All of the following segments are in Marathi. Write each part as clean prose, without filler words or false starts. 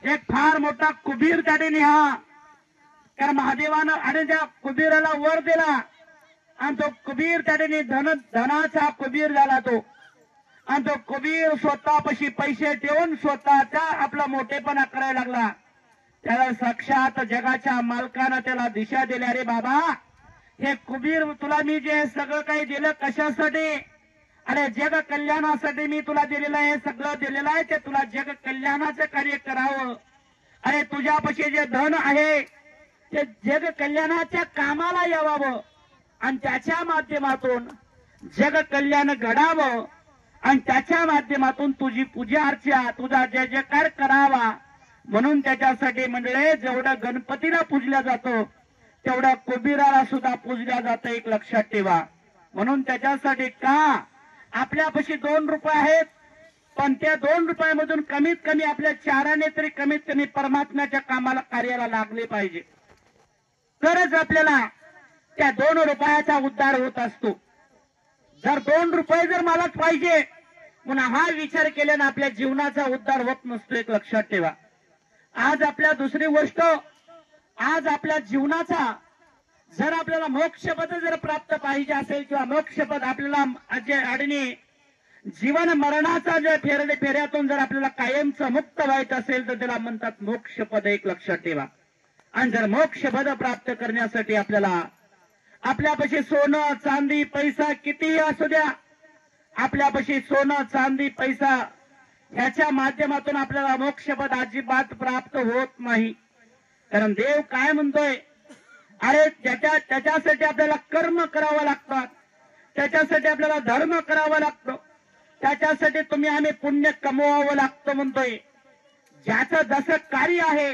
एक फार मोठा कुबीर त्याने हा, कारण महादेवानं आणि त्या कुबीराला वर दिला आणि तो कुबीर त्याने धनाचा कुबीर झाला तो. आणि तो कुबीर स्वतःपाशी पैसे ठेवून स्वतःचा आपला मोठेपणा करायला लागला. त्याला साक्षात जगाच्या मालकानं त्याला दिशा दिल्या. रे बाबा, हे कुबीर, तुला मी जे सगळं काही दिलं कशासाठी? अरे जग कल्याणासाठी मी तुला दिलेलं आहे, सगळं दिलेलं आहे ते तुला जग कल्याणाचं कार्य करावं. अरे तुझ्यापाशी जे धन आहे ते जग कल्याणाच्या कामाला यावावं आणि त्याच्या माध्यमातून जग कल्याण घडावं आणि त्याच्या माध्यमातून तुझी पूजा अर्चा, तुझा जय जयकार करावा. म्हणून त्याच्यासाठी मंडळी जेवढं गणपतीला पूजल्या जातो तेवढं कुबीराला सुद्धा पूजल्या जातं, एक लक्षात ठेवा. म्हणून त्याच्यासाठी का आपल्यापाशी 2 रुपये आहेत, पण त्या 2 रुपयामधून कमीत कमी आपल्या चाराने तरी कमीत कमी परमात्म्याच्या कामाला कार्याला लागले पाहिजे, तरच आपल्याला त्या 2 रुपयाचा उद्धार होत असतो. जर 2 रुपये जर मलाच पाहिजे पुन्हा हा विचार केल्याने आपल्या जीवनाचा उद्धार होत नसतो, एक लक्षात ठेवा. आज आपल्या दुसरी गोष्ट, आज आपल्या जीवनाचा जर आपल्याला मोक्षपद जर प्राप्त पाहिजे असेल किंवा मोक्षपद आपल्याला अडणी जीवन मरणाचा जे फेऱ्यातून जर आपल्याला कायमचं मुक्त व्हायचं असेल तर त्याला म्हणतात मोक्षपद, एक लक्षात ठेवा. आणि जर मोक्षपद प्राप्त करण्यासाठी आपल्याला आपल्यापाशी सोनं चांदी पैसा कितीही असू द्या, आपल्यापाशी सोनं चांदी पैसा ह्याच्या माध्यमातून आपल्याला मोक्षपद अजिबात प्राप्त होत नाही. कारण देव काय म्हणतोय, अरे त्याच्यासाठी आपल्याला कर्म करावं लागतात, त्याच्यासाठी आपल्याला धर्म करावा लागतो, त्याच्यासाठी आम्ही पुण्य कमवावं लागतं म्हणतोय. ज्याचं जसं कार्य आहे,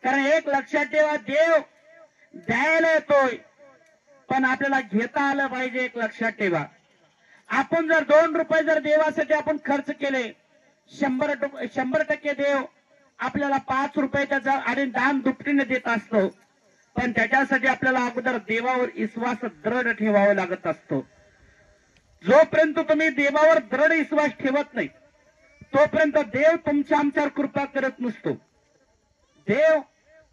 कारण एक लक्षात ठेवा, देव द्यायला येतोय पण आपल्याला घेता आलं पाहिजे, एक लक्षात ठेवा. आपण जर 2 रुपये जर देवासाठी आपण खर्च केले, 100% देव आपल्याला 5 रुपये त्याचा आणि दान दुपटीने देत असतो. पण त्याच्यासाठी आपल्याला अगोदर देवावर विश्वास दृढ ठेवावा लागत असतो. जोपर्यंत तुम्ही देवावर दृढ विश्वास ठेवत नाही तोपर्यंत देव तुमच्या आमच्यावर कृपा करत नसतो. देव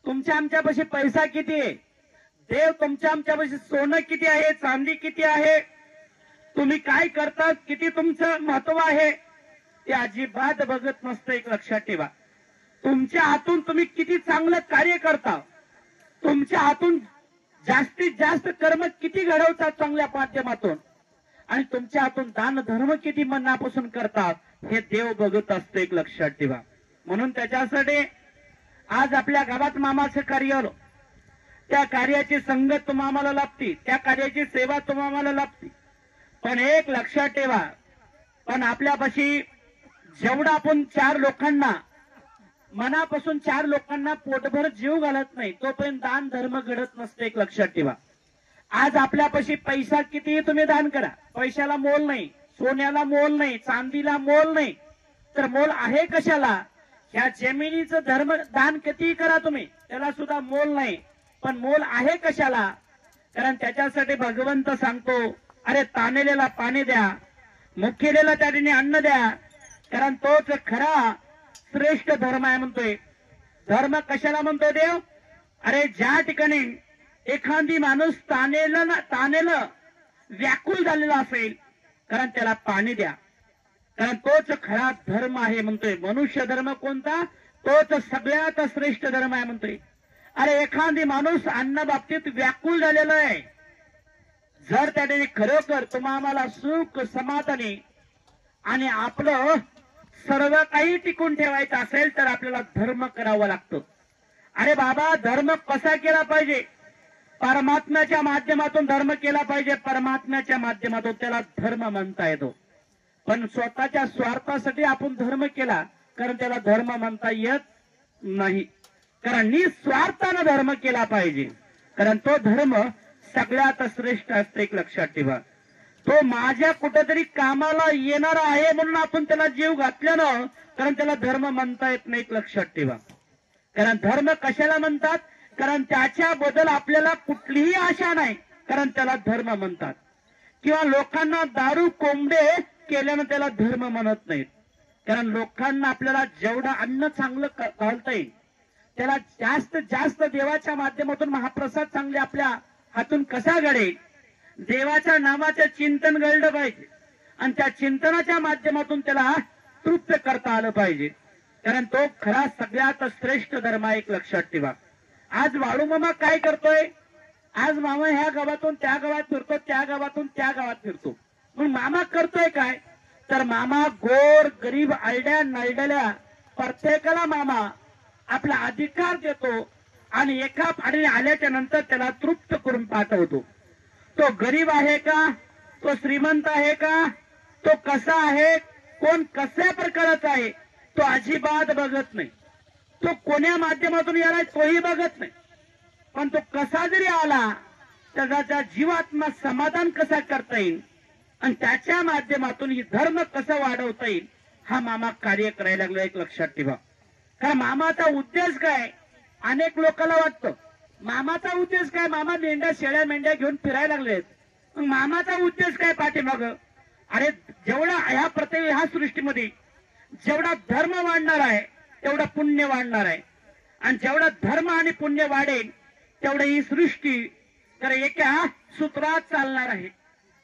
तुमच्या आमच्यापाशी पैसा किती आहे, देव तुमच्या आमच्यापाशी सोनं किती आहे, चांदी किती आहे, तुम्ही काय करतात, किती तुमचं महत्व आहे, ते अजिबात बघत नसतं, एक लक्षात ठेवा. तुमच्या हातून तुम्ही किती चांगलं कार्य करता, तुमच्या हातून जास्तीत जास्त कर्म किती घडवतात चांगल्या माध्यमातून, आणि तुमच्या हातून दान धर्म किती मनापासून करतात, हे देव बघत असतो, एक लक्षात ठेवा. म्हणून त्याच्यासाठी आज आपल्या गावात मामाचं कार्य आलं, त्या कार्याची संगत तुम्हाला लाभती, त्या कार्याची सेवा तुम्हाला लाभती. पण एक लक्षात ठेवा, पण आपल्यापाशी जेवढा आपण 4 लोकांना मनापासून 4 लोकांना पोटभर जीव घालत नाही तोपर्यंत दान धर्म घडत नसते, एक लक्षात ठेवा. आज आपल्यापाशी पैसा कितीही तुम्ही दान करा, पैशाला मोल नाही, सोन्याला मोल नाही, चांदीला मोल नाही, तर मोल आहे कशाला? ह्या जमिनीचं धर्म दान कितीही करा तुम्ही, त्याला सुद्धा मोल नाही. पण मोल आहे कशाला? कारण त्याच्यासाठी भगवंत सांगतो, अरे तानेलेला पाणी द्या, मुख्यलेला त्या ठिकाणी अन्न द्या, कारण तोच खरा श्रेष्ठ धर्म आहे म्हणतोय. धर्म कशाला म्हणतो देव? अरे ज्या ठिकाणी एखादी माणूस तानेलं व्याकुल झालेला असेल, कारण त्याला पाणी द्या, कारण तोच खरा धर्म आहे म्हणतोय. मनुष्य धर्म कोणता? तोच सगळ्यात श्रेष्ठ धर्म आहे म्हणतोय. अरे एखादी माणूस अन्न बाबतीत व्याकुल झालेला आहे, जर त्याने खरोखर तुम्हाला सुख समाधानी आणि आपलं सर्व काही टिकून ठेवायचं असेल तर आपल्याला धर्म करावा लागतो. अरे बाबा, धर्म कसा केला पाहिजे? परमात्म्याच्या माध्यमातून धर्म केला पाहिजे, परमात्म्याच्या माध्यमातून त्याला धर्म म्हणता येतो. पण स्वतःच्या स्वार्थासाठी आपण धर्म केला कारण त्याला धर्म म्हणता येत नाही. कारण निस्वार्थानं धर्म केला पाहिजे, कारण तो धर्म सगळ्यात श्रेष्ठ असतो, एक लक्षात ठेवा. तो माझ्या कुठेतरी कामाला येणारा आहे म्हणून आपण त्याला जीव घातल्यानं कारण त्याला धर्म म्हणता येत नाही, एक लक्षात ठेवा. कारण धर्म कशाला म्हणतात? कारण त्याच्याबद्दल आपल्याला कुठलीही आशा नाही, कारण त्याला धर्म म्हणतात. किंवा लोकांना दारू कोंबडे केल्यानं त्याला धर्म म्हणत नाहीत, कारण लोकांना आपल्याला जेवढं अन्न चांगलं घालता येईल त्याला जास्तीत जास्त देवाच्या माध्यमातून महाप्रसाद चांगले आपल्या हातून कसा घडेल, देवाच्या नावाचं चिंतन घडलं पाहिजे आणि त्या चिंतनाच्या माध्यमातून त्याला तृप्त करता आलं पाहिजे. कारण तो खरा सगळ्यात श्रेष्ठ धर्म आहे. एक लक्षात ठेवा. आज वाळूमामा काय करतोय? आज मामा ह्या गावातून त्या गावात फिरतो, त्या गावातून त्या गावात फिरतो. मग मामा करतोय काय? तर मामा गोर गरीब आलड्या नळड्याला प्रत्येकाला मामा आपला अधिकार देतो आणि एका फाडीने आल्याच्या नंतर त्याला तृप्त करून पाठवतो. तो गरीब आहे का, तो श्रीमंत आहे का, तो कसा आहे, कोण कशा प्रकारचा आहे, तो अजिबात बघत नाही. तो कोण्या माध्यमातून याला तोही बघत नाही. पण तो कसा जरी आला त्याचा जीवात्मा समाधान कसा करता येईल आणि त्याच्या माध्यमातून ही धर्म कसा वाढवता येईल हा मामा कार्य करायला लागला. एक लक्षात ठेवा. कारण मामाचा उद्देश काय? अनेक लोकांना वाटतं मामाचा उद्देश काय? मामा मेंढ्या शेळ्या मेंढ्या घेऊन फिरायला लागलेत. मग मामाचा उद्देश काय पाठीमाग? अरे जेवढा ह्या सृष्टीमध्ये जेवढा धर्म वाढणार आहे तेवढा पुण्य वाढणार आहे आणि जेवढा धर्म आणि पुण्य वाढेल तेवढं ही सृष्टी तर एका सूत्रात चालणार आहे.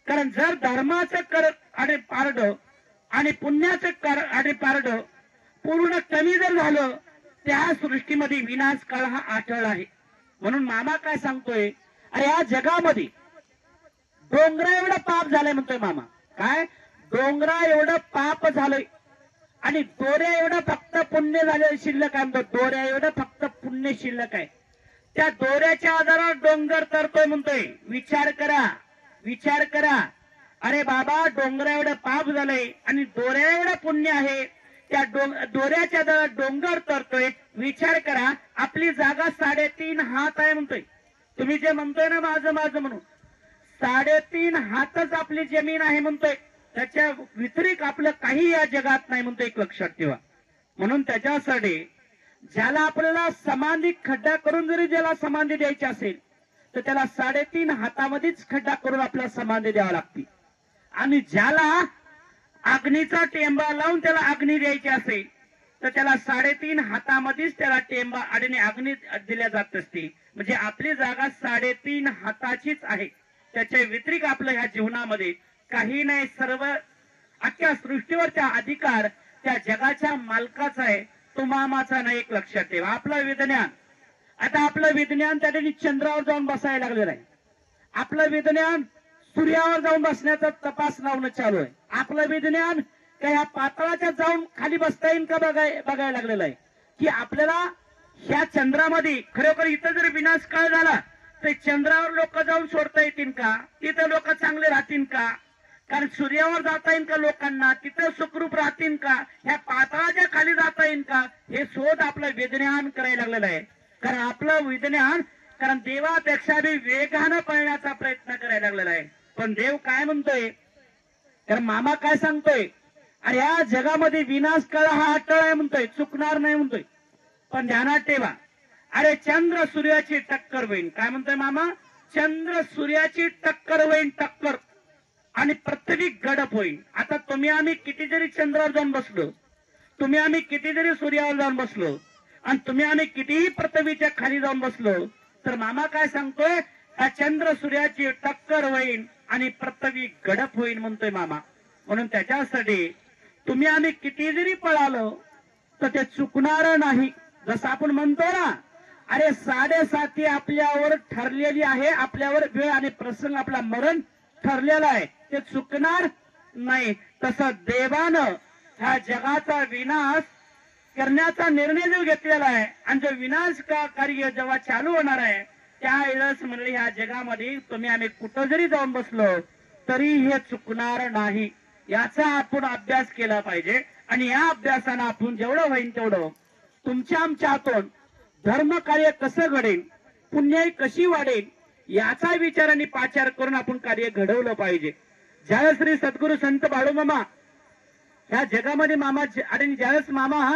कारण जर धर्माचं कर आणि पारड आणि पुण्याचं कर आणि पारड पूर्ण कमी जर झालं त्या सृष्टीमध्ये विनाश काळ हा आठळ आहे. म्हणून मामा काय सांगतोय? अरे या जगामध्ये डोंगरा एवढं पाप झालंय म्हणतोय मामा. काय? डोंगरा एवढं पाप झालंय आणि दोऱ्या एवढं फक्त पुण्य झालं शिल्लक आहे म्हणतो. दोऱ्या एवढं फक्त पुण्य शिल्लक आहे. त्या दोऱ्याच्या आधारावर डोंगर तरतोय म्हणतोय. विचार करा, विचार करा. अरे बाबा डोंगरा एवढं पाप झालंय आणि दोऱ्या एवढं पुण्य आहे. त्या दोऱ्याच्या आधारावर डोंगर तरतोय. विचार करा, आपली जागा 3.5 हात आहे म्हणतोय. तुम्ही जे म्हणतोय ना माझं माझं म्हणून 3.5 हातच आपली जमीन आहे म्हणतोय. त्याच्या व्यतिरिक्त आपलं काही या जगात नाही म्हणतोय. एक लक्षात ठेवा. म्हणून त्याच्यासाठी ज्याला आपल्याला समाधी खड्डा करून जरी ज्याला समाधी द्यायची असेल तर त्याला 3.5 हातामध्येच खड्डा करून आपल्याला समाधी द्यावा लागते. आणि ज्याला अग्नीचा टेंबा लावून त्याला अग्नी द्यायची असेल तर त्याला 3.5 हातामध्येच त्याला टेंबा आणि अग्नी दिल्या जात असते. म्हणजे आपली जागा 3.5 हाताचीच आहे. त्याच्या व्यतिरिक्त आपल्या ह्या जीवनामध्ये काही नाही. सर्व अख्ख्या सृष्टीवरचा अधिकार त्या जगाच्या मालकाचा आहे, तो मामाचा नाही. एक लक्षात ठेवा. आपलं विज्ञान आता आपलं विज्ञान त्या ठिकाणी चंद्रावर जाऊन बसायला लागलेलं आहे. आपलं विज्ञान सूर्यावर जाऊन बसण्याचा तपास लावणं चालू आहे. आपलं विज्ञान काय ह्या पातळाच्या जाऊन खाली बसता येईल का बघायला लागलेलं आहे. की आपल्याला ह्या चंद्रामध्ये खरोखर इथं जर विनाश काळ झाला तर चंद्रावर लोक जाऊन सोडता येतील का? तिथं लोक चांगले राहतील का? कारण सूर्यावर जाता येईल का लोकांना? तिथं सुखरूप राहतील का? ह्या पाताळाच्या खाली जाता येईल का? हे शोध आपलं विज्ञान करायला लागलेलं आहे. कारण आपलं विज्ञान कारण देवापेक्षा बी वेगानं पळण्याचा प्रयत्न करायला लागलेला आहे. पण देव काय म्हणतोय? कारण मामा काय सांगतोय? अरे या जगामध्ये विनाश काळ हा अटळ आहे म्हणतोय, चुकणार नाही म्हणतोय. पण ध्यानात ठेवा, अरे चंद्र सूर्याची टक्कर होईल. काय म्हणतोय मामा? चंद्र सूर्याची टक्कर होईल, टक्कर. आणि पृथ्वी गडप होईल. आता तुम्ही आम्ही किती जरी चंद्रावर जाऊन बसलो, तुम्ही आम्ही किती जरी सूर्यावर जाऊन बसलो आणि तुम्ही आम्ही कितीही पृथ्वीच्या खाली जाऊन बसलो तर मामा काय सांगतोय? हा चंद्र सूर्याची टक्कर होईल आणि पृथ्वी गडप होईल म्हणतोय मामा. म्हणून त्याच्यासाठी तुम्ही आम्ही किती जरी पळालो तर ते चुकणार नाही. जसं आपण म्हणतो ना, अरे 7:30 आपल्यावर ठरलेली आहे, आपल्यावर वेळ आणि प्रसंग आपला मरण ठरलेला आहे, ते चुकणार नाही. तसं देवानं ह्या जगाचा विनाश करण्याचा निर्णय जो घेतलेला आहे आणि जो विनाश कार्य जेव्हा चालू होणार आहे त्यावेळेस म्हणले ह्या जगामध्ये तुम्ही आम्ही कुठं जरी जाऊन बसलो तरी हे चुकणार नाही. याचा आपण अभ्यास केला पाहिजे आणि या अभ्यासानं आपण जेवढं होईल तेवढं तुमच्या आमच्या हातून धर्म कार्य कसं घडेल, पुण्याई कशी वाढेल याचा विचार आणि पाचार करून आपण कार्य घडवलं पाहिजे. ज्यावेळेस श्री सद्गुरू संत बाळूमामा ह्या जगामध्ये मामा आणि ज्यावेळेस मामा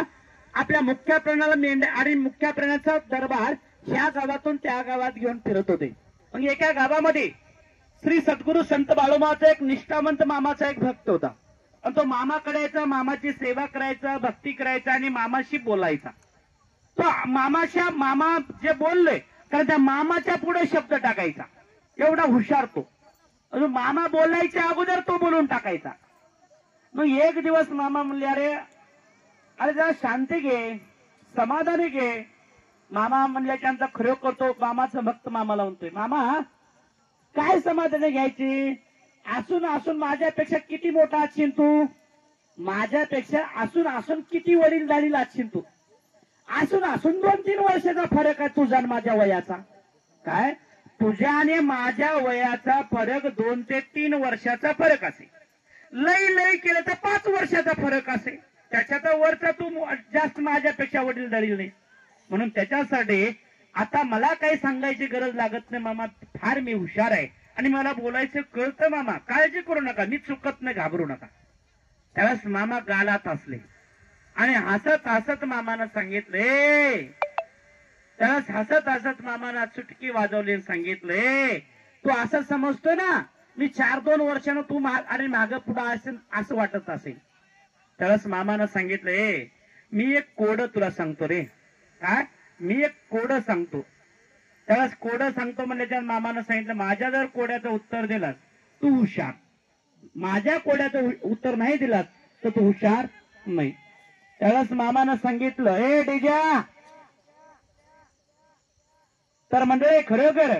आपल्या मुख्य प्राण्याला मेंढ्या आणि मुख्य प्राण्याचा दरबार ह्या गावातून त्या गावात घेऊन फिरत होते. मग एका गावामध्ये श्री सद्गुरू संत बाळूमामाचा एक निष्ठावंत मामाचा एक भक्त होता. आणि तो मामाकडे यायचा, मामाची सेवा करायचा, भक्ती करायचा आणि मामाशी बोलायचा. तो मामा जे बोलले कारण त्या मामाच्या पुढे शब्द टाकायचा, एवढा हुशार तो. अजून मामा बोलायच्या अगोदर तो बोलून टाकायचा. मग एक दिवस मामा म्हणले, अरे जरा शांती घे, समाधानी घे. मामा म्हणल्याच्या खरं करतो. मामाचं भक्त मामाला म्हणतोय, मामा काय समाधानी घ्यायची? असून माझ्यापेक्षा किती मोठा असशील तू? माझ्यापेक्षा असून किती वडीलधारी असशील तू? असून 2-3 वर्षाचा फरक आहे तुझा आणि माझ्या वयाचा. काय तुझ्या आणि माझ्या वयाचा फरक 2 ते 3 वर्षाचा फरक असेल. लई केलं तर 5 वर्षाचा फरक असेल. त्याच्यात वरचा तू जास्त माझ्यापेक्षा वडीलधारी नाही. म्हणून त्याच्यासाठी आता मला काही सांगायची गरज लागत नाही मामा. फार मी हुशार आहे आणि मला बोलायचं कळतं मामा. काळजी करू नका, मी चुकत नाही, घाबरू नका. त्यावेळेस मामा गालात असले आणि हसत मामानं सांगितले. त्यावेळेस हसत मामानं चुटकी वाजवली, सांगितले, तू असं समजतो ना मी 4-2 वर्षानं तू आणि माग पुढं असेल असं वाटत असेल. त्यावेळेस मामानं सांगितले, मी एक कोड तुला सांगतो रे. काय? मी एक कोड सांगतो. त्यावेळेस कोड सांगतो म्हणल्याच्या मामानं सांगितलं, माझ्या जर कोड्याचं उत्तर दिलास तू हुशार, माझ्या कोड्याचं उत्तर नाही दिलास तर तू हुशार नाही. त्यावेळेस मामानं सांगितलं, ए डिजा. तर मंडळी खरोखर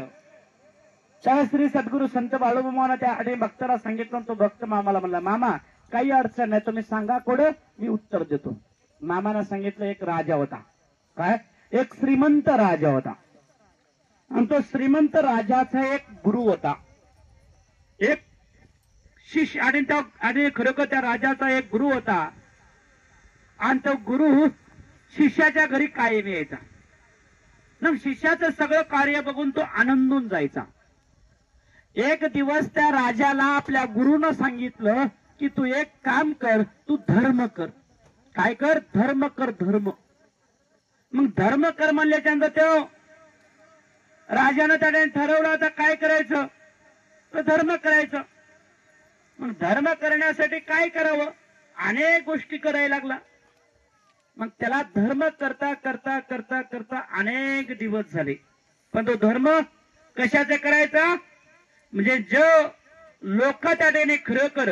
त्यावेळेस श्री सद्गुरु संत बाळूमामानं त्या आणि भक्ताला सांगितलं. तो भक्त मामाला म्हणला, मामा काही अडचण नाही, तुम्ही सांगा कोड, मी उत्तर देतो. मामानं सांगितलं, एक राजा होता. काय? एक श्रीमंत राजा होता. आणि तो श्रीमंत राजाचा एक गुरु होता, एक शिष्य. आणि खरोखर त्या राजाचा एक गुरु होता. आणि तो गुरु शिष्याच्या घरी कायम यायचा. मग शिष्याचं सगळं कार्य बघून तो आनंदून जायचा. एक दिवस त्या राजाला आपल्या गुरुनं सांगितलं की तू एक काम कर, तू धर्म कर. काय कर? धर्म कर, धर्म. मग धर्म कर म्हणल्याच्यानंतर तो राजानं त्याने ठरवलं होतं काय करायचं, तर धर्म करायचं. मग धर्म करण्यासाठी काय करावं, अनेक गोष्टी करायला लागला. मग त्याला धर्म करता करता करता करता अनेक दिवस झाले. पण तो धर्म कशाचा करायचा, म्हणजे जो लोक त्याने खरं कर,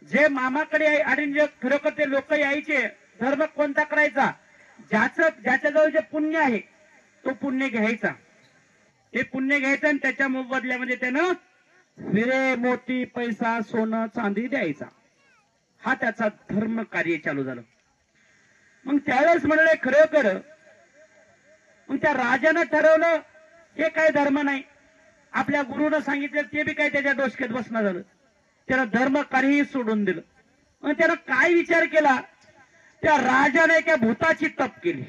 जे मामाकडे आणि जे खरोखर ते लोक यायचे, धर्म कोणता करायचा, ज्याच्याजवळ जे पुण्य आहे तो पुण्य घ्यायचा. ते पुण्य घ्यायचं आणि त्याच्या मोबदल्यामध्ये त्यानं हिरे मोती पैसा सोनं चांदी द्यायचा. हा त्याचा धर्म कार्य चालू झालं. मग त्यावेळेस म्हणले खरोखर मग त्या राजानं ठरवलं हे काय धर्म नाही. आपल्या गुरुनं सांगितलं ते बी काय त्याच्या डोसक्यात बसणं झालं. त्यानं धर्म कार्यही सोडून दिलं. मग त्यानं काय विचार केला, त्या राजाने एका भूताची तप केली.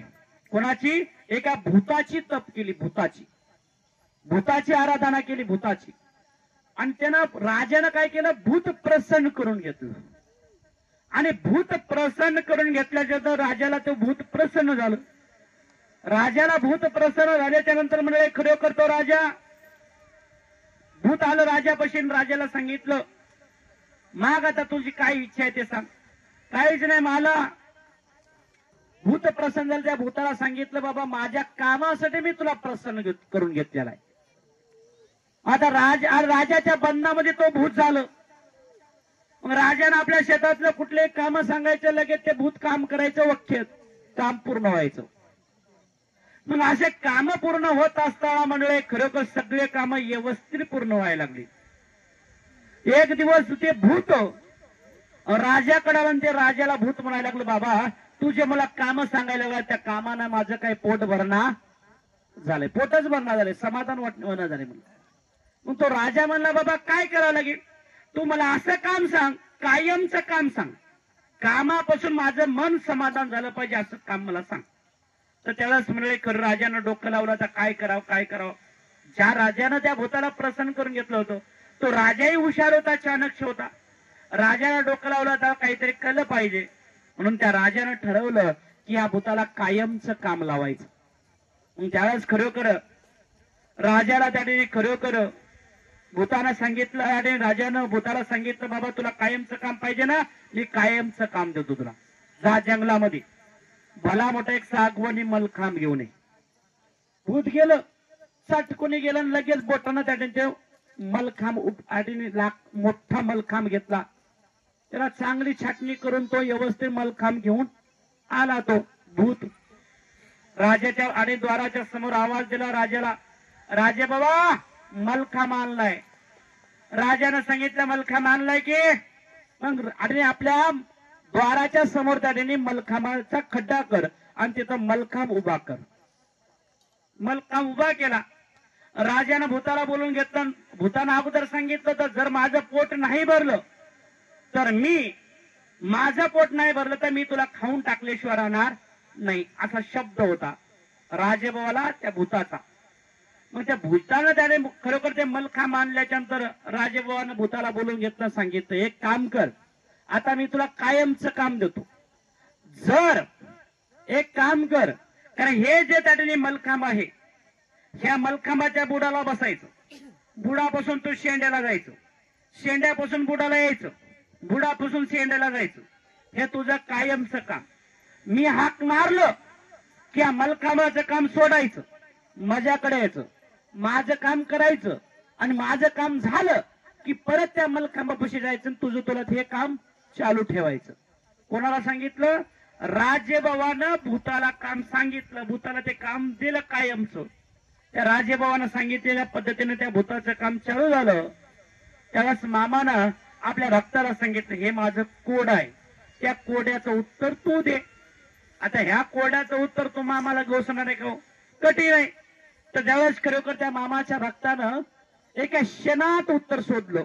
कोणाची? एका भूताची तप केली. भूताची आराधना केली, भूताची. आणि त्यानं राजानं काय केलं, भूत प्रसन्न करून घेतलं. आणि भूत प्रसन्न करून घेतल्याच्या राजाला ते भूत प्रसन्न झालं. राजाला भूत प्रसन्न झाल्याच्या नंतर म्हणजे खरोखर तो राजा भूत आलं राजापाशी. राजाला सांगितलं, माग आता तुझी काय इच्छा आहे ते सांग. काहीच नाही, मला भूत प्रसन्न झालं. त्या भूताला सांगितलं, बाबा माझ्या कामासाठी मी तुला प्रसन्न करून घेतलेला आहे. आता राजाच्या बंधनामध्ये तो भूत झालं. मग राजानं आपल्या शेतातलं कुठले काम सांगायचं, लगेच ते भूत काम करायचं, वख्य काम पूर्ण व्हायचं. मग असे काम पूर्ण होत असताना म्हणले खरोखर सगळे काम व्यवस्थित पूर्ण व्हायला लागली. एक दिवस ते भूत राजाकडे आलं. ते राजाला भूत म्हणायला लागलं, बाबा तू जे मला काम सांगायला लागला त्या कामानं माझं काही पोट भरणा झालंय, पोटच भरणा झालंय, समाधान वाटणं झाले म्हणून. मग तो राजा म्हणला, बाबा काय करावं लागेल, तू मला असं काम सांग, कायमचं काम सांग, कामापासून माझं मन समाधान झालं पाहिजे असं काम मला सांग. तर त्यावेळेस म्हणले खरं राजानं डोकं लावलं, तर काय करावं. ज्या राजानं त्या भूताला प्रसन्न करून घेतलं होतं तो राजाही हुशार होता, चाणक्य होता. राजाला डोकं लावलं तर काहीतरी कळलं पाहिजे. म्हणून त्या राजानं ठरवलं की या भूताला कायमचं काम लावायचं. त्यावेळेस खरोखर राजाला त्याने खरोखर भूतानं सांगितलं आणि राजानं भूताला सांगितलं, बाबा तुला कायमचं काम पाहिजे ना, मी कायमचं काम देतो तुला. जा जंगलामध्ये भला मोठा एक सागवानी मलखांब घेऊन ये. भूत गेलं, चटकुनी गेलं आणि लगेच बोटानं त्या मलखांब मोठा मलखांब घेतला. त्याला चांगली छाटणी करून तो व्यवस्थित मलखांब घेऊन आला. तो भूत राजाच्या आणि द्वाराच्या समोर आवाज दिला राजाला, राजे बाबा मलखांब आणलाय. राजानं सांगितलं मलखांब आणलाय की मग आणि आपल्या द्वाराच्या समोर त्याने मलखांबाचा खड्डा कर आणि तिथं मलखांब उभा कर. मलखांब उभा केला. राजानं भूताला बोलून घेतलं. भूतानं अगोदर सांगितलं तर जर माझं पोट नाही भरलं तर माझं पोट नाही भरलं तर मी तुला खाऊन टाकल्याशिवाय राहणार नाही, असा शब्द होता राजेबाबाला त्या भूताचा. मग त्या भूतानं त्याने खरोखर ते मलखांब आणल्याच्या नंतर राजेबाबानं भूताला बोलून घेतलं, सांगितलं एक काम कर, आता मी तुला कायमचं काम देतो. जर एक काम कर, कारण हे जे त्याने मलखांब आहे ह्या मलखांबाच्या बुडाला बसायचं, बुडापासून तू शेंड्याला जायचं, शेंड्यापासून बुडाला यायचं, बुडापासून शेंड्याला जायचं, हे तुझं कायमचं काम. मी हाक मारलं की या मलखांबाचं काम सोडायचं, माझ्याकडे यायचं, माझं काम करायचं आणि माझं काम झालं की परत त्या मलखांबापाशी जायचं, तुझं तुला हे काम चालू ठेवायचं. कोणाला सांगितलं? राजेबाबानं भूताला काम सांगितलं. भूताला ते काम दिलं कायमचं. त्या राजेबाबानं सांगितलेल्या पद्धतीने त्या भूताचं काम चालू झालं. त्यावेळेस मामानं आपल्या भक्ताला सांगितलं, हे माझं कोड आहे, त्या कोड्याचं उत्तर तू दे. आता ह्या कोड्याचं उत्तर तू मामाला गोसणार आहे का? कठीण आहे. तर ज्यावेळेस खरोखर त्या मामाच्या भक्तानं एका क्षणात उत्तर शोधलं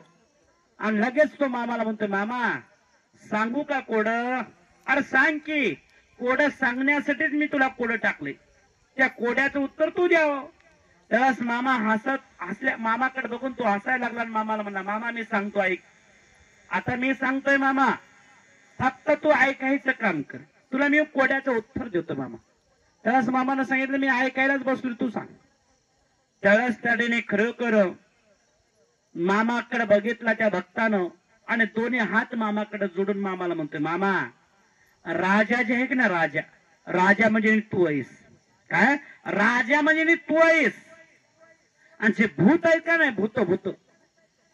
आणि लगेच तो मामाला म्हणतो, मामा सांगू का कोड? अरे सांग की. कोड सांगण्यासाठीच मी तुला कोड टाकले, त्या कोड्याचं उत्तर तू द्यावं. त्यावेळेस मामा हसल्या, मामाकडे बघून तो हसायला लागला आणि मामाला म्हणला, मामा मी सांगतो ऐक. आता मी सांगतोय मामा, फक्त तू ऐकायचं काम कर, तुला मी कोड्याचं उत्तर देतो मामा. त्यावेळेस मामानं सांगितलं, मी ऐकायलाच बसलो, तू सांग. त्यावेळेस त्याने खरोखर मामाकडे बघितला त्या भक्तानं आणि दोन्ही हात मामाकडे जोडून मामाला म्हणतोय, मामा राजा जे आहे की ना, राजा, राजा म्हणजे तू आहेस. काय? राजा म्हणजे तू आहेस. आणि जे भूत आहे का नाही, भूत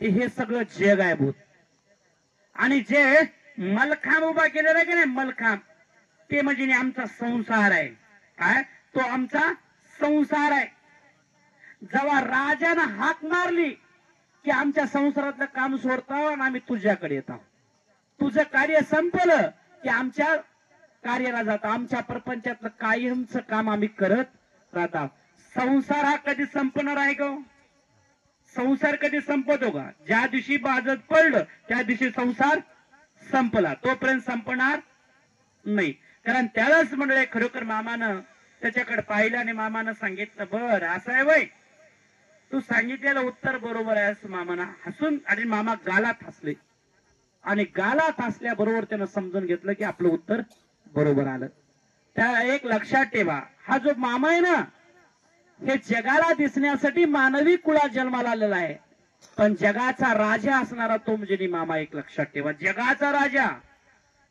हे सगळं जग आहे भूत. आणि जे मलखांब उभा केलेला आहे की नाही, मलखांब, ते म्हणजे आमचा संसार आहे. काय? तो आमचा संसार आहे. जेव्हा राजानं हाक मारली की आमच्या संसारातलं काम सोडतो आणि आम्ही तुझ्याकडे येतो, तुझं कार्य संपलं की आमच्या कार्याला जातो, आमच्या प्रपंचातलं कायमचं काम आम्ही करत राहतो. संसार हा कधी संपणार आहे का? संसार कधी संपतो का? ज्या दिवशी बाजत पडलं त्या दिवशी संसार संपला, तोपर्यंत संपणार नाही. कारण त्यालाच म्हणले खरोखर मामानं त्याच्याकडे पाहिलं आणि मामानं सांगितलं, बर असं आहे वय, तू सांगितलेलं उत्तर बरोबर आहे असं मामानं हसून आणि मामा गालात हसले. आणि गालात हसल्याबरोबर त्यानं समजून घेतलं की आपलं उत्तर बरोबर आलं. त्या एक लक्षात ठेवा, हा जो मामा आहे ना, हे जगाला दिसण्यासाठी मानवी कुळात जन्माला आलेला आहे, पण जगाचा राजा असणारा तो म्हणजे मामा. एक लक्षात ठेवा, जगाचा राजा.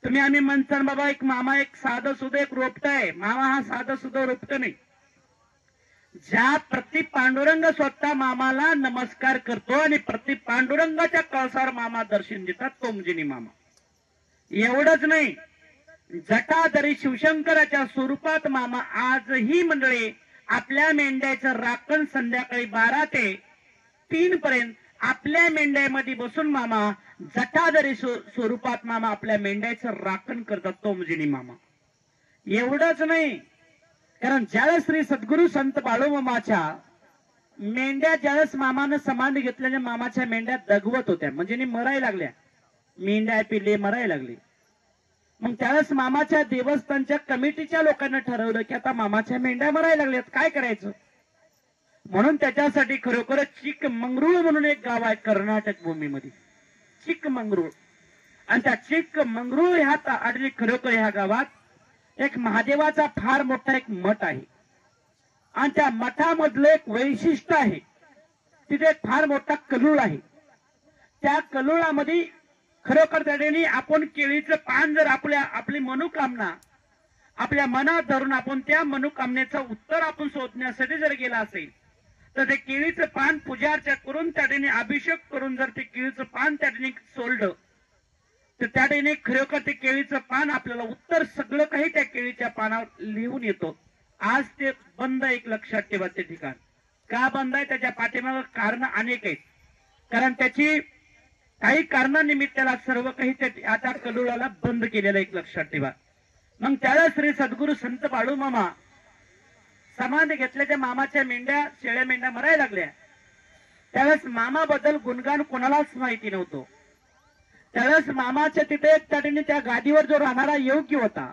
तुम्ही आम्ही म्हणता बाबा एक मामा एक साधं सुद्धा एक रोपट आहे, मामा हा साधं सुद्धा रोपट नाही. ज्या प्रति पांडुरंग स्वतः मामाला नमस्कार करतो आणि प्रति पांडुरंगाच्या कळसावर मामा दर्शन देतात, तो म्हणजे मामा. एवढंच नाही, जटाधरी शिवशंकराच्या स्वरूपात मामा आजही मंडळी आपल्या मेंढ्याचं राखण संध्याकाळी 12 ते 3 पर्यंत आपल्या मेंढ्यामध्ये बसून मामा जटाधरी स्वरूपात मामा आपल्या मेंढ्याचं राखण करतात, तो म्हणजे मामा. एवढंच नाही, कारण ज्यावेळेस श्री सद्गुरु संत बाळूमामाच्या मेंढ्या ज्यावेळेस मामानं समाधी घेतल्याने मामाच्या मेंढ्या दगवत होत्या, म्हणजे मरायला लागल्या, मेंढ्या पिल्ले मरायला लागली. मग त्यावेळेस मामाच्या देवस्थानच्या कमिटीच्या लोकांना ठरवलं की आता मामाच्या मेंढ्या मरायला लागल्यात, काय करायचं. म्हणून त्याच्यासाठी खरोखर चिकमंगरूळ म्हणून एक गाव आहे कर्नाटक भूमीमध्ये, चिकमंगरूळ. आणि त्या चिकमंगरूळ ह्या आणि खरोखर ह्या गावात एक महादेवाचा फार मोठा एक मठ आहे. आणि त्या मठामधलं एक वैशिष्ट्य आहे, तिथे एक फार मोठा कलूळ आहे. त्या कलुळामध्ये खरोखर त्याने आपण केळीचं पान जर आपली मनोकामना आपल्या मनात धरून आपण त्या मनोकामनेचं उत्तर आपण शोधण्यासाठी जर गेला असेल तर ते केळीचं पान पूजा अर्चा करून त्या ठिकाणी अभिषेक करून जर ते केळीचं पान त्या ठिकाणी सोडलं तर त्या ठिकाणी खरोखर ते केळीचं पान आपल्याला उत्तर सगळं काही त्या केळीच्या पानावर लिहून येतो. आज ते बंद, एक लक्षात ठेवा ते ठिकाण का बंद आहे त्याच्या पाठीमागे कारण अनेक आहेत. कारण त्याची काही कारणानिमित्ताला सर्व काही आता कलुळाला बंद केलेलं एक लक्षात ठेवा. मग त्याला श्री सद्गुरु संत बाळूमामा समाधी घेतल्याच्या मामाच्या मेंढ्या शेळ्या मेंढ्या मरायला लागल्या. त्यावेळेस मामाबद्दल गुणगान कोणालाच माहिती नव्हतं. त्यावेळेस मामाच्या तिथे त्या ठिकाणी त्या गादीवर जो राहणारा योगी होता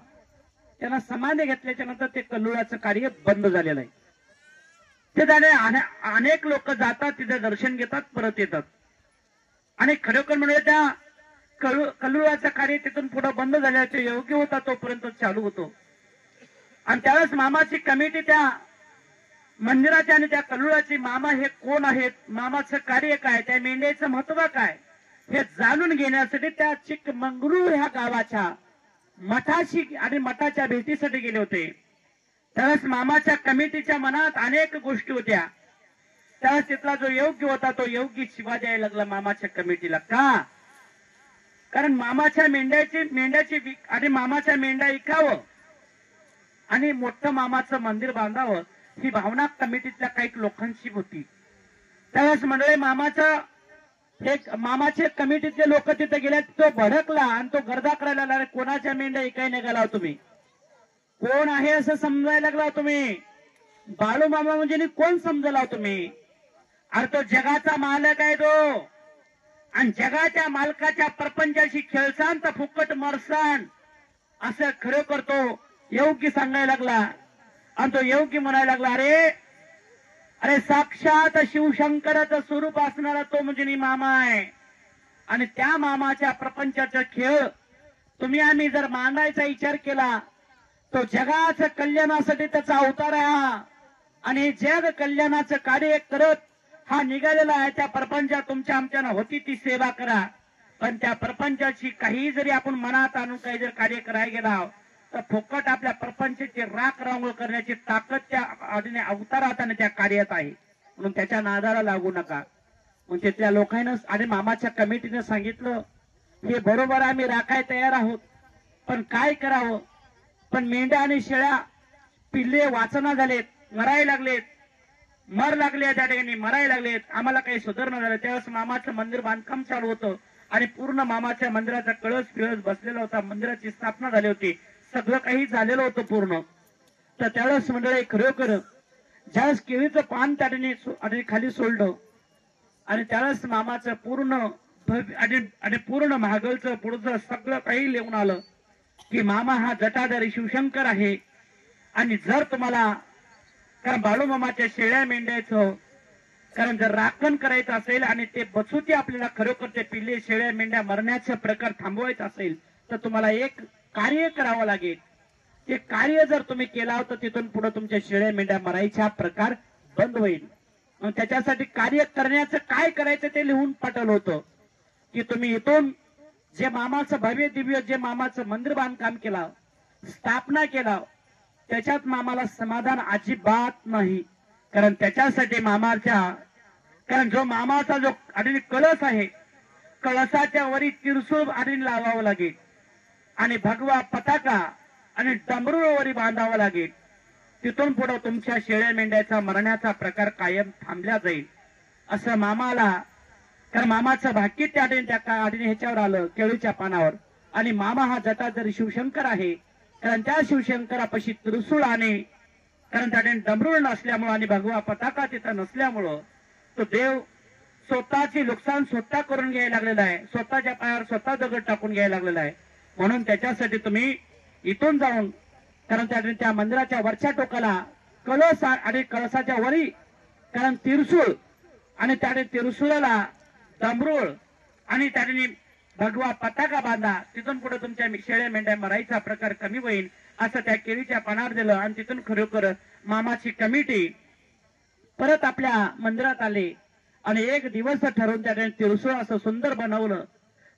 त्यांना समाधी घेतल्याच्या नंतर ते कल्लुळाचं कार्य बंद झालेलं आहे. ते त्याने अनेक लोक जातात तिथे दर्शन घेतात परत येतात आणि खरोखर म्हणजे त्या कल्लुळाचं कार्य तिथून पुढे बंद झाल्याचे योग्य होता तोपर्यंत चालू होतो. आणि त्यावेळेस मामाची कमिटी त्या मंदिराची आणि त्या कल्लुळाची मामा हे कोण आहेत, मामाचं कार्य काय, त्या मेंढ्याचं महत्व काय हे जाणून घेण्यासाठी त्या चिकमंगळूर ह्या गावाच्या मठाशी आणि मठाच्या भेटीसाठी गेले होते. त्यावेळेस मामाच्या कमिटीच्या मनात अनेक गोष्टी होत्या. त्यावेळेस तिथला जो योग्य होता तो योगी शिवा द्यायला लागला मामाच्या कमिटीला. का? कारण मामाच्या मेंढ्याची आणि मामाच्या मेंढ्या विकावं आणि मोठं मामाचं मंदिर बांधावं ही भावना कमिटीतल्या काही लोकांची होती. त्यावेळेस मंडळी मामाचे कमिटीतले लोक तिथे गेले. तो भडकला आणि तो गर्दा करायला लागला, कोणाच्या मेंढ्या इकाय निघाला तुम्ही, कोण आहे असं समजायला लागला तुम्ही, बाळू मामा म्हणजे कोण समजला तुम्ही, अरे तो जगाचा मालक आहे तो आणि जगाच्या मालकाच्या प्रपंचाशी खेळसान तर फुकट मरसान असं खरं करतो योगी सांगायला लागला. आणि तो योगी म्हणायला लागला, अरे साक्षात शिवशंकराचं स्वरूप असणारा तो म्हणजे मामा आहे आणि त्या मामाच्या प्रपंचाचा खेळ तुम्ही आम्ही जर मांडायचा विचार केला तो जगाचं कल्याणासाठी त्याचा अवतार आहे आणि जग कल्याणाचं कार्य करत हा निघालेला आहे. त्या प्रपंचात तुमच्या आमच्यानं होती ती सेवा करा, पण त्या प्रपंचाची काही जरी आपण मनात आणून काही जर कार्य करायला गेला तर फुकट आपल्या प्रपंचाची राख रांगोळ करण्याची ताकद त्या अवतारात आणि त्या कार्यात आहे. म्हणून त्याच्या नादाला लागू नका. मग तिथल्या लोकांना आणि मामाच्या कमिटीने सांगितलं हे बरोबर आम्ही राखाय तयार आहोत पण काय करावं. पण मेंढ्या आणि शेळ्या पिल्ले वाचना झालेत, मरायला लागलेत, मर लागले त्या ठिकाणी मरायला लागलेत, आम्हाला काही सुधारणा झालं. त्यावेळेस मामाचं मंदिर बांधकाम चालू होतं आणि पूर्ण मामाच्या मंदिराचा कळस फिळस बसलेला होता, मंदिराची स्थापना झाली होती, सगळं काही झालेलं होतं पूर्ण. तर त्यावेळेस मंडळी खरोखर ज्यावेळेस केळीचं पान त्या ठिकाणी खाली सोडलं आणि त्यावेळेस मामाचं पूर्ण आणि पूर्ण महागलचं पुढचं सगळं काही लिहून आलं की मामा हा जटाधारी शिवशंकर आहे. आणि जर तुम्हाला कारण बाळूमामाच्या शेळ्या मेंढ्याचं कारण जर राखण करायचं असेल आणि ते बचूती आपल्याला खरोखर ते पिल्ले शेळ्या मेंढ्या मरण्याचा प्रकार थांबवायचा असेल तर तुम्हाला एक कार्य करावं लागेल. ते कार्य जर तुम्ही केला तर तिथून पुढे तुमच्या शेळ्या मेंढ्या मरायचा प्रकार बंद होईल. मग त्याच्यासाठी कार्य करण्याचं काय करायचं ते लिहून पाठवलं होतं की तुम्ही इथून जे मामाचं भव्य दिव्य जे मामाचं मंदिर बांधकाम केला, स्थापना केला, त्याच्यात मामाला समाधान अजिबात नाही. कारण त्याच्यासाठी कारण जो मामाचा जो आणि कळस आहे कळसाच्या वरी तिरसूळ आणि लावावं लागेल आणि भगवा पताका आणि डमरूवरी बांधावा लागेल. तिथून पुढे तुमच्या शेळ्या मेंढ्याचा मरण्याचा प्रकार कायम थांबला जाईल असं मामाला. कारण मामाचं भाकीत त्या ह्याच्यावर आलं केळीच्या पानावर आणि मामा हा जटाधारी शिवशंकर आहे. कारण त्या शिवशंकरापाशी त्रिशूळ आणि कारण त्या डमरूळ नसल्यामुळं आणि भगवा पताका तिथं नसल्यामुळं तो देव स्वतःची नुकसान स्वतः करून घ्यायला लागलेला आहे, स्वतःच्या पायावर स्वतः दगड टाकून घ्यायला लागलेला आहे. म्हणून त्याच्यासाठी तुम्ही इथून जाऊन कारण त्या मंदिराच्या वरच्या टोकाला कळस आणि कळसाच्या वरी कारण तिरसूळ आणि त्या तिरसूळाला डमरूळ आणि त्याने भगवा पताका बांधा. तिथून पुढे तुमच्या शेळ्या मेंढ्या मरायचा प्रकार कमी होईल असं त्या केळीच्या पानावर दिलं. आणि तिथून खरोखर मामाची कमिटी परत आपल्या मंदिरात आले आणि एक दिवस ठरवून त्याने तिरसूळ असं सुंदर बनवलं.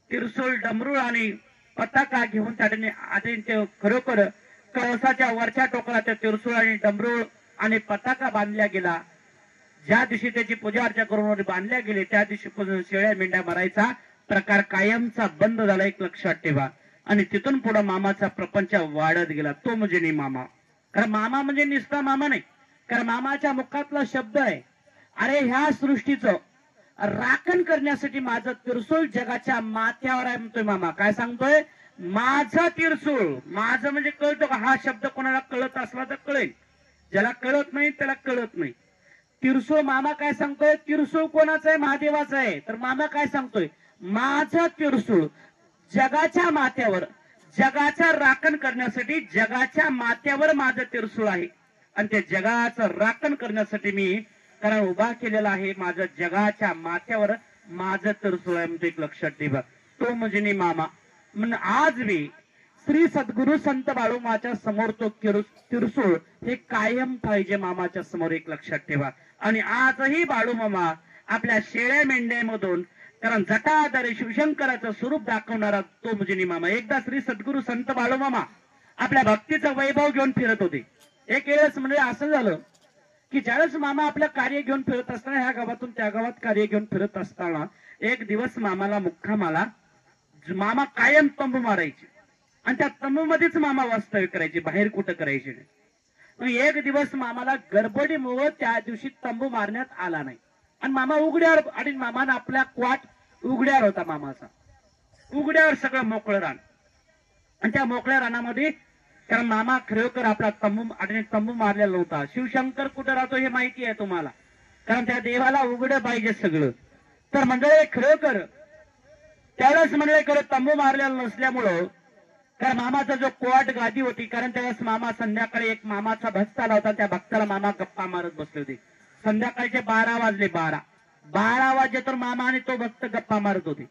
तिरसूळ, डमरूळ आणि पताका घेऊन त्याने आधी ते खरोखर कळसाच्या वरच्या टोकाला त्या तिरसूळ आणि डमरूळ आणि पताका बांधल्या गेला. ज्या दिवशी त्याची पूजा अर्चा करून बांधल्या गेले त्या दिवशी शेळ्या मेंढ्या मारायचा प्रकार कायमचा बंद झाला, एक लक्षात ठेवा. आणि तिथून पुढे मामाचा प्रपंच वाढत गेला. तो म्हणजे मामा. कारण मामा म्हणजे निस्ता मामा नाही, कारण मामाच्या मुखातला शब्द आहे, अरे ह्या सृष्टीचं राखण करण्यासाठी माझं तिरसूळ जगाच्या माथ्यावर आहे म्हणतोय मामा. काय सांगतोय? माझं तिरसूळ. माझं म्हणजे कळतो का? हा शब्द कोणाला कळत असला तर कळेल, ज्याला कळत नाही त्याला कळत नाही. तिरसूळ मामा काय सांगतोय? तिरसूळ कोणाचं आहे? महादेवाचं आहे. तर मामा काय सांगतोय? माझं तिरसूळ जगाच्या माथ्यावर, जगाचं राखण करण्यासाठी जगाच्या माथ्यावर माझं तिरसूळ आहे. आणि ते जगाचं राखण करण्यासाठी मी कारण उभा केलेला आहे. माझं जगाच्या माथ्यावर माझं तिरसूळ आहे म्हणजे एक लक्षात ठेवा. तो म्हणजे मामा. म्हणून आज मी श्री सद्गुरु संत बाळूमाच्या समोर तो तिरसूळ हे कायम पाहिजे मामाच्या समोर, एक लक्षात ठेवा. आणि आजही बाळू मामा आपल्या शेळ्या मेंढ्यामधून कारण जटाधारी शिवशंकराचं स्वरूप दाखवणारा तो म्हणजे मामा. एकदा श्री सद्गुरु संत बाळू मामा आपल्या भक्तीचं वैभव घेऊन फिरत होते. एक वेळेस म्हणजे असं झालं की ज्यावेळेस मामा आपलं कार्य घेऊन फिरत असताना, ह्या गावातून त्या गावात कार्य घेऊन फिरत असताना एक दिवस मामाला मुक्कामाला मामा कायम तंबू मारायचे आणि त्या तंबू मध्येच मामा वास्तव्य करायचे, बाहेर कुठं करायचे नाही. मग एक दिवस मामाला गडबडीमुळे त्या दिवशी तंबू मारण्यात आला नाही आणि मामा उघड्यावर, आणि मामानं आपल्या क्वाट उघड्यावर होता मामाचा, उघड्यावर सगळं मोकळं रान. आणि त्या मोकळ्या रानामध्ये कारण मामा खरोखर आपला तंबू मारलेला नव्हता. शिवशंकर कुठं राहतो हे माहिती आहे तुम्हाला, कारण त्या देवाला उघडं पाहिजे सगळं. तर मंडळी खरोखर त्यावेळेस मंडळीकडे तंबू मारलेला नसल्यामुळं कारण मामाचा जो कोट गादी होती, कारण त्यावेळेस मामा संध्याकाळी एक मामाचा भक्त आला होता, त्या भक्ताला मामा गप्पा मारत बसले होते. संध्याकाळचे 12 वाजले. 12 वाजे तर मामा आणि तो भक्त गप्पा मारत होते.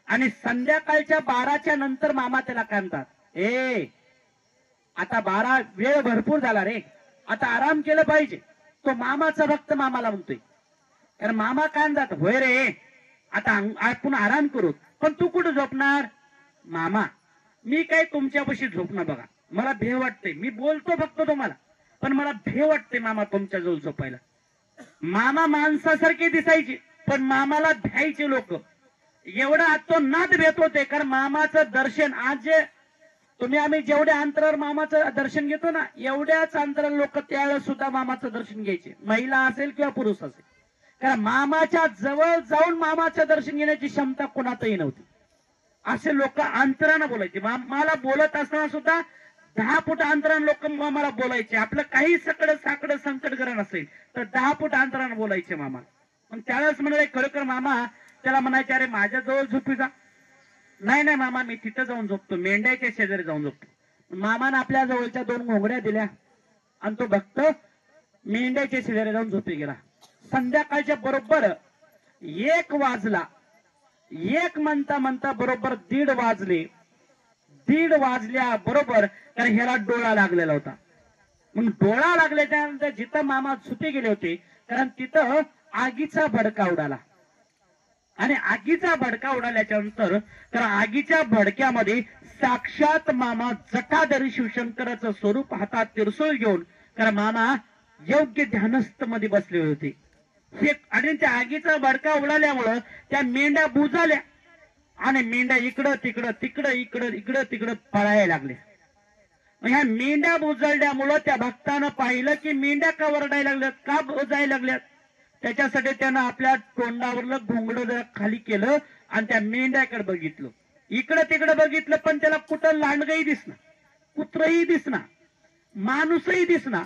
आणि संध्याकाळच्या 12च्या नंतर मामा त्याला काय म्हणतात, आता 12 वेळ भरपूर झाला रे, आता आराम केलं पाहिजे. तो मामाचा भक्त मामाला म्हणतोय. कारण मामा काय म्हणतात, होय रे आता आपण आराम करू, पण तू कुठं झोपणार? मामा मी काय तुमच्यापाशी झोपणार बघा, मला भेव वाटते. मी बोलतो फक्त तुम्हाला, पण मला भेव वाटते मामा तुमच्या जवळ झोपायला. मामा माणसासारखे दिसायचे, पण मामाला भ्यायचे लोक. एवढा तो नाद भेट होते. कारण मामाचं दर्शन आज आम्ही जेवढ्या अंतरावर मामाचं दर्शन घेतो ना, एवढ्याच अंतरावर लोक त्यावेळेस सुद्धा मामाचं दर्शन घ्यायचे, महिला असेल किंवा पुरुष असेल. कारण मामाच्या जवळ जाऊन मामाचं दर्शन घेण्याची क्षमता कोणातही नव्हती. असे लोक अंतरानं बोलायचे. मला बोलत असताना सुद्धा 10 फूट अंतरानं लोक मामाला बोलायचे. आपलं काही साकडं संकटग्रहण असेल तर 10 फूट अंतरानं बोलायचे मामा. पण त्यावेळेस म्हणाले खरोखर मामा त्याला म्हणायचे, अरे माझ्या जवळ झोपी जा. नाही मामा मी तिथं जाऊन झोपतो, मेंढ्याच्या शेजारी जाऊन झोपतो. मामानं आपल्या जवळच्या 2 घोंगड्या दिल्या आणि तो भक्त मेंढ्याच्या शेजारी जाऊन झोपी गेला. संध्याकाळच्या बरोबर 1 वाजला. 1 म्हणता बरोबर 1:30 वाजले. 1:30 वाजल्या बरोबर कारण ह्याला डोळा लागलेला होता. मग डोळा लागल्याच्यानंतर जिथं मामा सुते गेले होते, कारण तिथं आगीचा भडका उडाला. आणि आगीचा भडका उडाल्याच्या नंतर तर आगीच्या भडक्यामध्ये साक्षात मामा जटाधारी शिवशंकराचं स्वरूप हातात तिरसूळ घेऊन कारण मामा योग्य ध्यानस्थ मध्ये बसले होते. आणि त्या आगीचा भडका उडाल्यामुळं त्या मेंढ्या बुजाल्या आणि मेंढ्या इकडं पळायला लागल्या. ह्या मेंढ्या बुजळल्यामुळं त्या भक्तानं पाहिलं की मेंढ्या का वरडायला लागल्यात, का बुजायला लागल्यात. त्याच्यासाठी त्यानं आपल्या तोंडावरलं घोंगडं जरा खाली केलं आणि त्या मेंढ्याकडे बघितलं. इकडं बघितलं, पण त्याला कुठं लांडगही दिसणार, कुत्रही दिसणार, माणूसही दिसणार.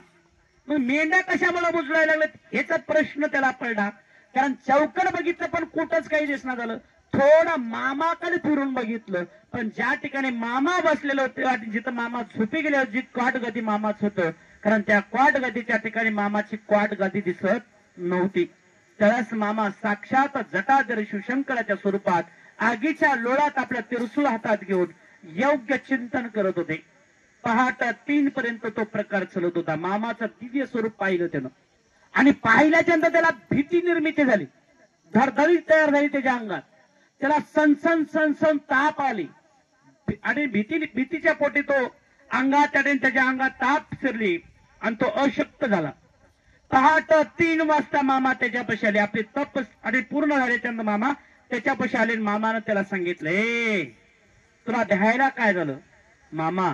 मग मेंढ्या कशामुळे बुजवायला लागल्यात याचा प्रश्न त्याला पडला. कारण चौकड बघितलं पण कुठंच काही दिसणार झालं. थोडं मामाकडे फिरून बघितलं, पण ज्या ठिकाणी मामा बसलेलं होते, जिथं मामा झोपी गेले जी क्वाट गदी मामाच होतं, कारण त्या क्वाट गदीच्या ठिकाणी मामाची क्वाट गदी दिसत नव्हती. त्यावेळेस मामा साक्षात जटाधारी शिवशंकराच्या स्वरूपात आगीच्या लोळात आपल्या तिरसूळ हातात घेऊन योग्य चिंतन करत होते. पहाट 3 पर्यंत तो प्रकार चालत होता. मामाचं दिव्य स्वरूप पाहिलं त्यानं आणि पाहिल्याच्या नंतर त्याला भीती निर्मिती झाली. धडधडी तयार झाली त्याच्या अंगात. त्याला सनसन सनसन ताप आली आणि भीतीच्या पोटी तो अंगात त्याच्या अंगात ताप शिरली आणि तो अशक्त झाला. पहाट 3 वाजता मामा त्याच्यापाशी आले. आपली तप आणि पूर्ण झाल्याच्यानंतर मामा त्याच्यापाशी आले. मामानं त्याला सांगितलं, ए तुला द्यायला काय झालं? मामा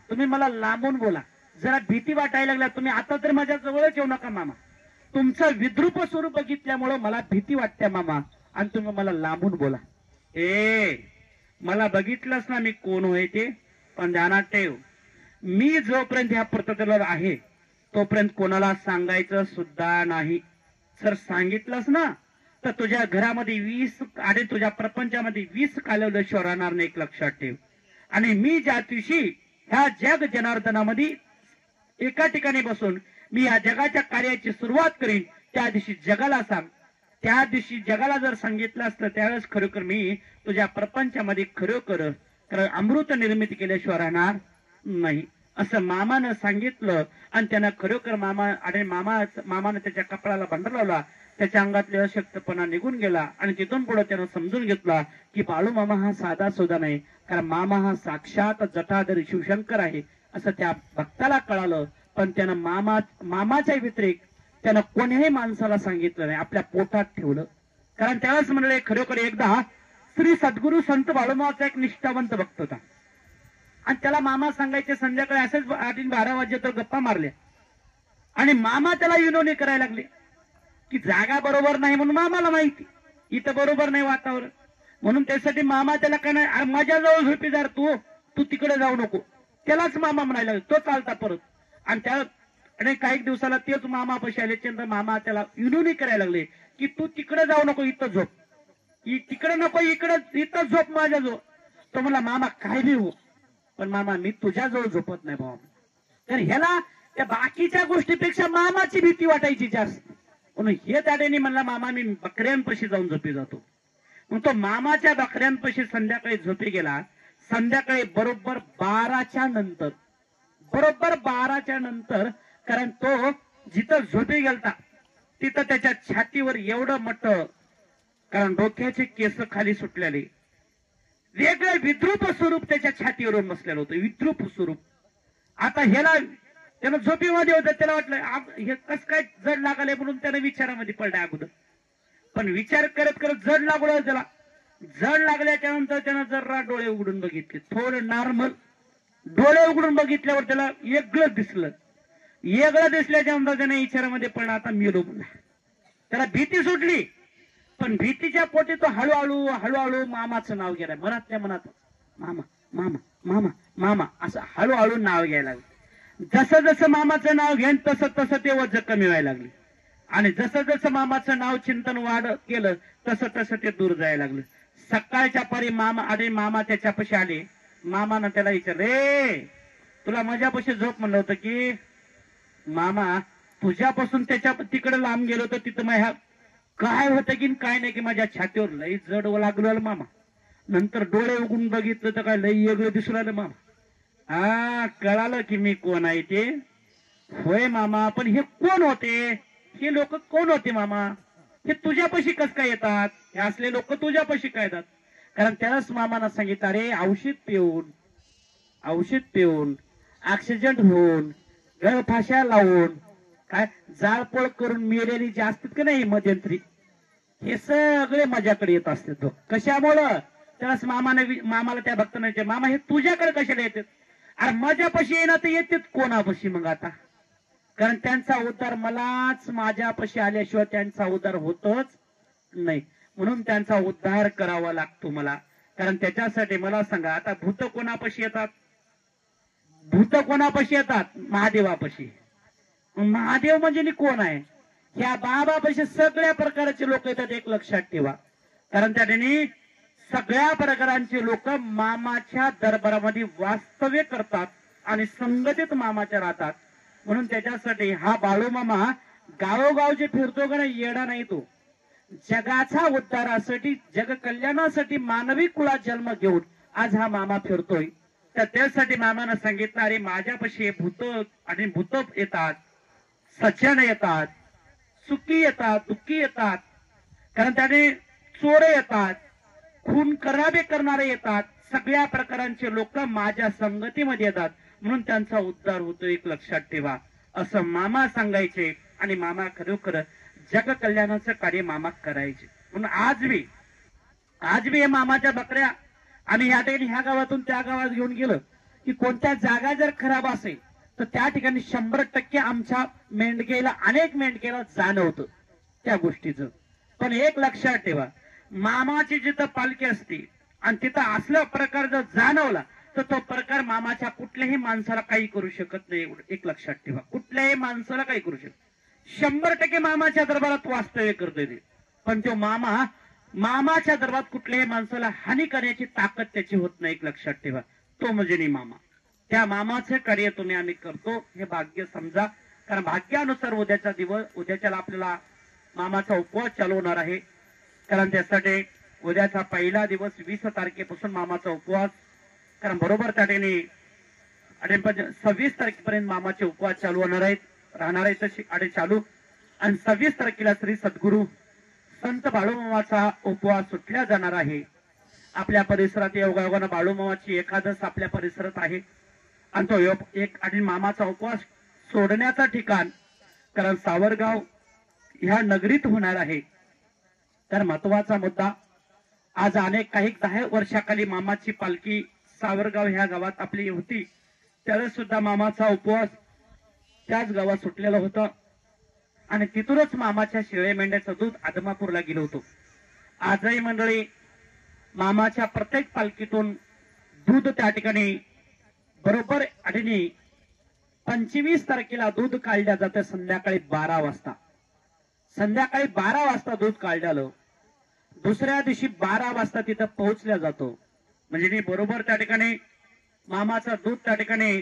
तुम्ही मला लांबून बोला, जरा भीती वाटायला लागल्या. तुम्ही आता तर माझ्या जवळच येऊ नका मामा. तुमचं विद्रूप स्वरूप बघितल्यामुळं मला भीती वाटते मामा, आणि तुम्ही मला लांबून बोला. ए मला बघितलंच ना मी कोण होय ते, पण ध्यानात ठेव, मी जोपर्यंत ह्या पृथ्वीवर आहे तोपर्यंत कोणाला सांगायचं सुद्धा नाही. सर सांगितलंस ना तर तुझ्या घरामध्ये 20 आणि तुझ्या प्रपंचामध्ये 20 कालवल्याशिवाय राहणार नाही, एक लक्षात ठेव. आणि मी ज्या दिवशी ह्या जग जनार्दनामध्ये एका ठिकाणी बसून मी या जगाच्या कार्याची सुरुवात करीन, त्या दिवशी जगाला सांग. त्या दिवशी जगाला जर सांगितलं असतं त्यावेळेस खरोखर मी तुझ्या प्रपंचामध्ये खरोखर अमृत निर्मिती केल्याशिवाय राहणार नाही असं मामानं सांगितलं. आणि त्यानं खरोखर मामानं त्याच्या कपड्याला बंड लावला. त्याच्या अंगातले अशक्तपणा निघून गेला आणि तिथून पुढे त्यानं समजून घेतला की बाळू मामा हा साधा सुद्धा नाही, कारण मामा हा साक्षात जटाधरी शिवशंकर आहे असं त्या भक्ताला कळालं. पण त्यानं मामाच्या व्यतिरिक्त त्यानं कोणीही माणसाला सांगितलं नाही, आपल्या पोटात ठेवलं. कारण त्यावेळेस म्हणले खरोखर एकदा श्री सद्गुरू संत बाळूमामाचा एक निष्ठावंत भक्त होता आणि त्याला मामा सांगायचे संध्याकाळी असेच 8-12 वाजे तो गप्पा मारल्या आणि मामा त्याला विनोदी करायला लागले की जागा बरोबर नाही म्हणून मामाला माहिती इथं बरोबर नाही वातावरण, म्हणून त्यासाठी मामा त्याला काय नाही, अरे माझ्याजवळ झोपी जर तू तिकडे जाऊ नको, त्यालाच मामा म्हणायला लागले. तो चालता परत आणि काही दिवसाला तेच मामा पैसे आले. मामा त्याला विनोदी करायला लागले की तू तिकडे जाऊ नको, इथं झोप, तिकडे नको, इथं झोप माझ्याजवळ. तो म्हणला मामा काय बी हो, पण मामा मी तुझ्याजवळ झोपत नाही भाऊ. तर ह्याला त्या बाकीच्या गोष्टीपेक्षा मामाची भीती वाटायची जास्त, म्हणून हे त्याने म्हणला मामा मी बकऱ्यांपाशी जाऊन झोपी जातो. मग तो मामाच्या बकऱ्यांपाशी संध्याकाळी झोपी गेला. संध्याकाळी बरोबर 12च्या नंतर कारण तो जिथं झोपी गेलता तिथं त्याच्या छातीवर एवढं मोठं, कारण डोक्याचे केस खाली सुटलेले, वेगळं विद्रूप स्वरूप त्याच्या छातीवरून बसलेलं होतं, विद्रूप स्वरूप. आता ह्याला त्यानं झोपीमध्ये होतं, त्याला वाटलं हे कस काय जड लागले म्हणून त्यानं विचारामध्ये पडला अगोदर. पण विचार करत करत जड लागलं त्याला. जड लागल्याच्या नंतर त्यानं जरा डोळे उघडून बघितले, थोडं नॉर्मल डोळे उघडून बघितल्यावर त्याला वेगळं दिसलं. वेगळं दिसल्याच्या नंतर त्याने विचारामध्ये पडला आता मेलो म्हणून. त्याला भीती सुटली, पण भीतीच्या पोटी तो हळूहळू मामाचं नाव घ्यायला, मनातल्या मनात मामा मामा मामा मामा असं हळूहळू नाव घ्यायला लागलं. जसं जसं मामाचं नाव घेन तसं तसं ते वजन कमी व्हायला लागले आणि जसं जसं मामाचं नाव चिंतन वाढ केलं तसं तसं ते दूर जायला लागलं. सकाळच्या पारी मामा त्याच्यापाशी आले. मामानं त्याला विचारले तुला माझ्यापाशी झोप म्हणलं होतं की मामा तुझ्यापासून त्याच्या तिकडे लांब गेलो तर तिथं माझ्या काय होतं की काय नाही की माझ्या छातीवर लई जड लागलो मामा. नंतर डोळे उघडून बघितलं तर काय लई वेगळं दिसू राहिलं मामा. कळालं की मी कोण आहे ते. होय मामा, पण हे कोण होते, हे लोक कोण होते मामा, हे तुझ्यापाशी कस काय येतात, हे असले लोक तुझ्यापाशी काय येतात. कारण त्यालाच मामानं सांगितलं अरे औषध पिऊन ऍक्सिडेंट होऊन गळफाशा लावून काय जाळपोळ करून मेलेली जे असतात का नाही मध्यंतरी, हे सगळे माझ्याकडे येत असतात. कशामुळं? त्यालाच मामाला त्या भक्तांना विचार मामा हे तुझ्याकडे कशाला येतात. अरे माझ्यापाशी येणार तर येतात कोणापाशी मग आता, कारण त्यांचा उद्धार मलाच माझ्यापाशी आल्याशिवाय त्यांचा उद्धार होतच नाही, म्हणून त्यांचा उद्धार करावा लागतो मला. कारण त्याच्यासाठी मला सांगा आता भूत कोणापाशी येतात, महादेवापाशी. महादेव म्हणजे कोण आहे, ह्या बाबापाशी सगळ्या प्रकारचे लोक येतात, एक लक्षात ठेवा. कारण त्या ठिकाणी सगळ्या प्रकारांचे लोक मामाच्या दरबारामध्ये वास्तव्य करतात आणि संगतीत मामाच्या राहतात. म्हणून त्याच्यासाठी हा बाळू मामा गावोगाव जे फिरतो का नाही, येडा नाही तो. जगाचा उद्धारासाठी जग कल्याणासाठी मानवी कुळात जन्म घेऊन आज हा मामा फिरतोय. तर त्यासाठी मामानं सांगितलं अरे माझ्यापाशी भूत येतात, सज्जन येतात, सुखी येतात, दुःखी येतात. कारण त्याने चोर येतात, खून खराबे करणारे येतात, सगळ्या प्रकारांचे लोक माझ्या संगतीमध्ये येतात, म्हणून त्यांचा उद्धार होतो, एक लक्षात ठेवा असं मामा सांगायचे. आणि मामा खरोखर जग कल्याणाचं कार्य मामा करायचे. म्हणून आज बी मामाच्या बकऱ्या आम्ही ह्या गावातून त्या गावात घेऊन गेलो की कोणत्या जागा जर खराब असेल तर त्या ठिकाणी 100% आमच्या मेंढकेला, अनेक मेंढकेला जाणवतं त्या गोष्टीचं. पण एक लक्षात ठेवा, मामाची जिथं पालखी असते आणि तिथं असला प्रकार जर जाणवला तर तो प्रकार मामाच्या कुठल्याही माणसाला काही करू शकत नाही. एक लक्षात ठेवा, कुठल्याही माणसाला काही करू शकत. 100% मामाच्या दरबारात वास्तव्य करते ते, पण तो मामाच्या दरबारात कुठल्याही माणसाला हानी करण्याची ताकद त्याची होत नाही. एक लक्षात ठेवा, तो म्हणजे नाही मामा. त्या मामाचे कार्य तुम्ही आम्ही करतो हे भाग्य समजा. कारण भाग्यानुसार उद्याच्याला आपल्याला मामाचा उपवास चालू होणार आहे. कारण त्यासाठी उद्याचा पहिला दिवस 20 तारखेपासून मामाचा उपवास, कारण बरोबर त्या ठिकाणी 26 तारखेपर्यंत मामाचे उपवास चालू होणार आहेत, राहणार आहेत चालू. आणि 26 तारखेला श्री सद्गुरू संत बाळूमामाचा उपवास सुटल्या जाणार आहे. आपल्या परिसरात योगायोगानं बाळूमामाची एकादश आपल्या परिसरात आहे. आणि तो एक आणि मामाचा उपवास सोडण्याचा ठिकाण कारण सावरगाव ह्या नगरीत होणार आहे. तर महत्वाचा मुद्दा, आज काही 10 वर्षाखाली मामाची पालखी सावरगाव ह्या गावात आपली होती, त्यावेळेस सुद्धा मामाचा उपवास त्याच गावात सुटलेलं होतं. आणि तिथूनच मामाच्या शेळे मेंढ्याचं दूध आदमापूरला गेलं होतं. आजही मंडळी मामाच्या प्रत्येक पालखीतून दूध त्या ठिकाणी बरोबर आणि 25 तारखेला दूध काढल्या जातं संध्याकाळी 12 वाजता. संध्याकाळी 12 वाजता दूध काढल्यालं दुसऱ्या दिवशी 12 वाजता तिथं पोहोचल्या जातो. म्हणजे बरोबर त्या ठिकाणी मामाचं दूध त्या ठिकाणी,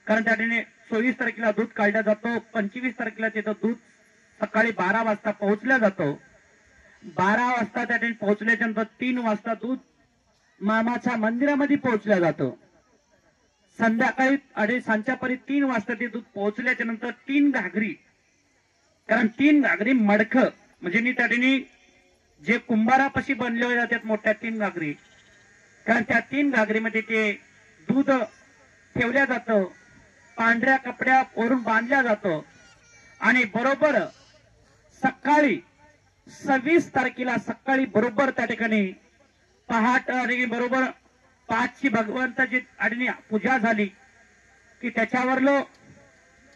कारण त्या ठिकाणी 24 तारखेला दूध काढल्या जातो, 25 तारखेला तिथं दूध सकाळी 12 वाजता पोहोचल्या जातो. 12 वाजता त्या ठिकाणी पोहोचल्याच्या नंतर 3 वाजता दूध मामाच्या मंदिरामध्ये पोहोचल्या जातं. संध्याकाळी आणि सांच्यापरी 3 वाजता ते दूध पोहोचल्याच्या नंतर 3 घागरी, कारण 3 घागरी मडख म्हणजे त्या ठिकाणी जे कुंभारापाशी बनले जातात मोठ्या 3 घागरी, कारण त्या 3 घागरीमध्ये ते दूध ठेवल्या जातं, पांढऱ्या कपड्यावरून बांधल्या जातं. आणि बरोबर सकाळी 26 तारखेला सकाळी बरोबर त्या ठिकाणी पहाट आणि बरोबर 5ची भगवंताची आणि पूजा झाली की त्याच्यावरलो,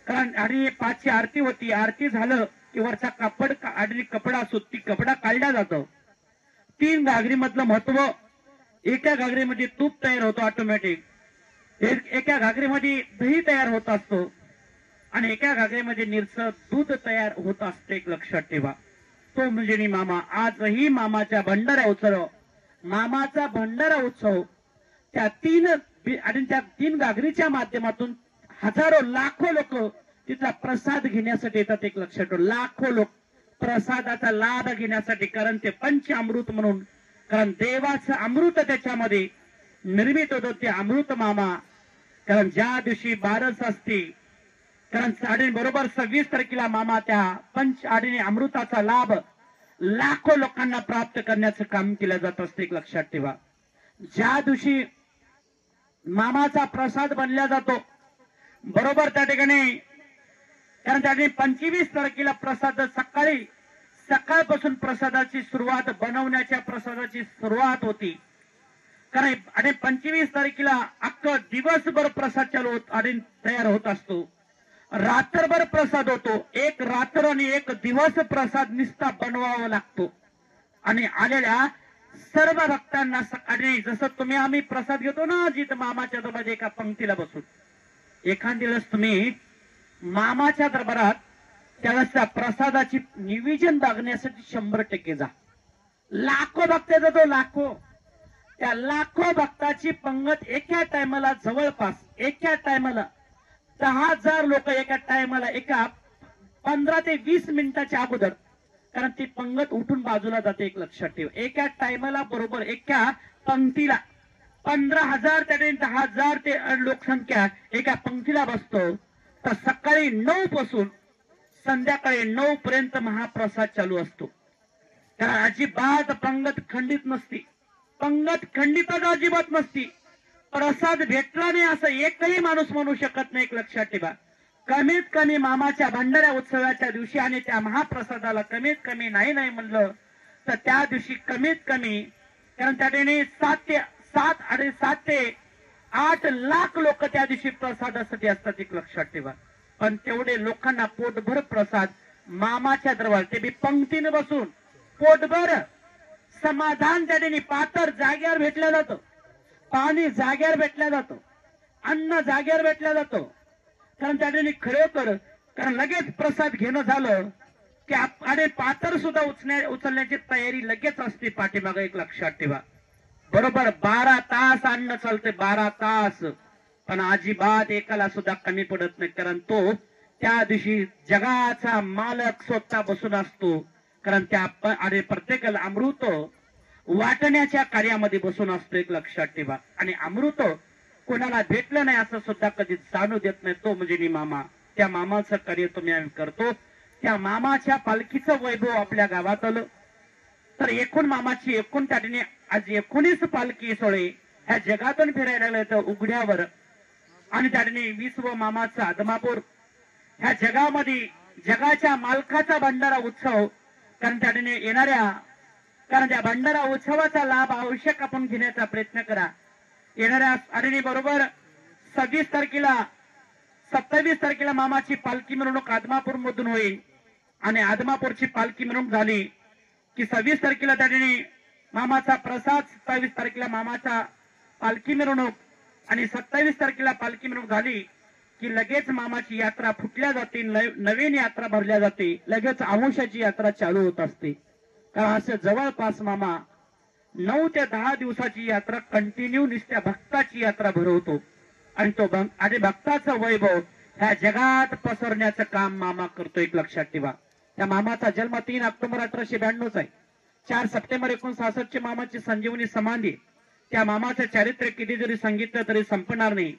कारण आणि 5ची आरती होती, आरती झालं की वरचा कपडा सुती कपडा काढला जातो. 3 घागरी मधलं महत्व, एका घागरीमध्ये तूप तयार होतो ऑटोमॅटिक, एका घागरीमध्ये दही तयार होत असतो आणि एका घागरीमध्ये निरसं दूध तयार होत असते. एक लक्षात ठेवा, तो म्हणजे मामा. आजही मामाचा भंडारा उत्सव त्या 3 घागरीच्या माध्यमातून हजारो लाखो लोक तिथला प्रसाद घेण्यासाठी येतात. एक लक्षात ठेवा, लाखो लोक प्रसादाचा लाभ घेण्यासाठी, कारण ते पंचामृत म्हणून, कारण देवाचं अमृत त्याच्यामध्ये निर्मित होतं ते अमृत मामा. कारण ज्या दिवशी बारस असते, कारण बरोबर 26 तारखेला मामा त्या पंच आणि अमृताचा लाभ लाखो लोकांना प्राप्त करण्याचं काम केलं जात असते. एक लक्षात ठेवा, ज्या दिवशी मामाचा प्रसाद बनला जातो बरोबर त्या ठिकाणी, कारण त्या ठिकाणी 25 तारखेला प्रसाद सकाळपासून प्रसादाची सुरुवात, बनवण्याच्या प्रसादाची सुरुवात होती. कारण आणि 25 तारखेला अख्खा दिवसभर प्रसाद चालू होत आणि तयार होत असतो. रात्रभर प्रसाद होतो, एक रात्र आणि एक दिवस प्रसाद निस्ता बनवावा लागतो. आणि आलेल्या सर्व भक्तांना सकाळी, जसं तुम्ही आम्ही प्रसाद घेतो ना जिथं मामाच्या दरबारात एका पंक्तीला बसून, एखाद दिवस तुम्ही मामाच्या दरबारात त्यावेळेस त्या प्रसादाची निवेदन बघण्यासाठी 100% जा. लाखो भक्त जातो, लाखो, त्या लाखो भक्ताची पंगत एका टायमाला जवळपास एका टायमाला 10,000 लोक एका टायमाला, एका 15 ते 20 मिनिटाच्या अगोदर, कारण ती पंगत उठून बाजूला जाते. एक लक्षात ठेव, एका टायमाला बरोबर एका पंक्तीला 15,000 ते 10,000 ते लोकसंख्या एका पंक्तीला बसतो. तर सकाळी 9 पासून संध्याकाळी 9 पर्यंत महाप्रसाद चालू असतो. कारण अजिबात पंगत खंडित नसती, पंगत खंडितच अजिबात नसती. प्रसाद भेटला नाही असं एकही माणूस म्हणू शकत नाही. एक लक्षात ठेवा. कमीत कमी मामाच्या भंडाऱ्या उत्सवाच्या दिवशी आणि त्या महाप्रसादाला कमीत कमी नाही म्हणलं तर त्या दिवशी कमीत कमी, कारण त्या ठिकाणी 7 ते 8 लाख लोक त्या दिवशी प्रसादासाठी असतात. एक लक्षात ठेवा. पण तेवढे लोकांना पोटभर प्रसाद मामाच्या दरबार, ते बी पंक्तीने बसून पोटभर समाधान त्या ठिकाणी पातर जागेवर भेटलं जातं, पाणी जागेवर भेटलं जातं, अन्न जागेवर भेटलं जातं. कारण त्या ठिकाणी खरोखर कारण लगेच प्रसाद घेणं झालं की आणि पातर सुद्धा उचलण्याची तयारी लगेच असते पाठीमागे. एक लक्षात ठेवा. बरोबर 12 तास अन्न चालते, 12 तास, पण अजिबात एकाला सुद्धा कमी पडत नाही. कारण तो त्या दिवशी जगाचा मालक स्वतः बसून असतो. कारण त्या आणि प्रत्येकाला अमृत वाटण्याच्या कार्यामध्ये बसून असतो. एक लक्षात ठेवा. आणि अमृत कोणाला भेटलं नाही असं सुद्धा कधी जाणू देत नाही, तो म्हणजे मी मामा. त्या मामाचं कार्य तुम्ही आम्ही करतो. त्या मामाच्या पालखीचं वैभव आपल्या गावात आलं तर एकूण मामाची एकूण त्या ठिकाणी आज 19 पालखी सोहळे ह्या जगातून फिरायला लागले उघड्यावर. आणि त्या ठिकाणी 20 मामाचा आदमापूर ह्या जगामध्ये जगाच्या मालकाचा भंडारा उत्सव. कारण त्या ठिकाणी येणाऱ्या, कारण त्या भंडारा उत्सवाचा लाभ आवश्यक आपण घेण्याचा प्रयत्न करा. येणाऱ्या आणि बरोबर 27 तारखेला मामाची पालखी मिरवणूक आदमापूर मधून होईल. आणि आदमापूरची पालखी मिरवणूक झाली की 26 तारखेला त्या ठिकाणी मामाचा प्रसाद, 27 तारखेला मामाचा पालखी मिरवणूक आणि 27 तारखेला पालखी मिरवणूक झाली की लगेच मामाची यात्रा फुटल्या जाते, नवीन यात्रा भरल्या जाते, लगेच आमुष्याची यात्रा चालू होत असते. कारण असं जवळपास मामा 9 ते 10 दिवसाची यात्रा कंटिन्यू निस्त्या भक्ताची यात्रा भरवतो. आणि तो आणि भक्ताचं वैभव ह्या जगात पसरण्याचं काम मामा करतो. एक लक्षात ठेवा. त्या मामाचा जन्म 3 ऑक्टोबर 1892 आहे. 4 सप्टेंबर 1966 ची मामाची संजीवनी समाधी. त्या मामाचं चारित्र्य किती जरी सांगितलं तरी संपणार नाही.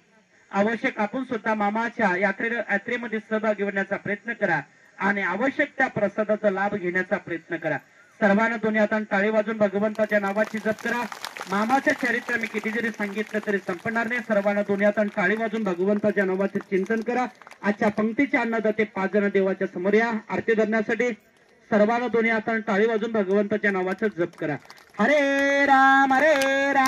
आवश्यक आपण सुद्धा मामाच्या यात्रेमध्ये सहभागी होण्याचा प्रयत्न करा आणि आवश्यक त्या प्रसादाचा लाभ घेण्याचा प्रयत्न करा. सर्वांना दोन्ही हातांनी टाळी वाजून भगवंताच्या नावाची जप करा. मामाचं चरित्र मी किती जरी सांगितलं तरी संपणार नाही. सर्वांना दोन्ही हातांनी टाळी वाजून भगवंताच्या नावाचे चिंतन करा. आजच्या पंक्तीचे अन्नदाते 5 जण देवाच्या समोर या आरती धरण्यासाठी. सर्वांना दोन्ही हातांनी टाळी वाजून भगवंताच्या नावाचं जप करा. हरे राम हरे राम.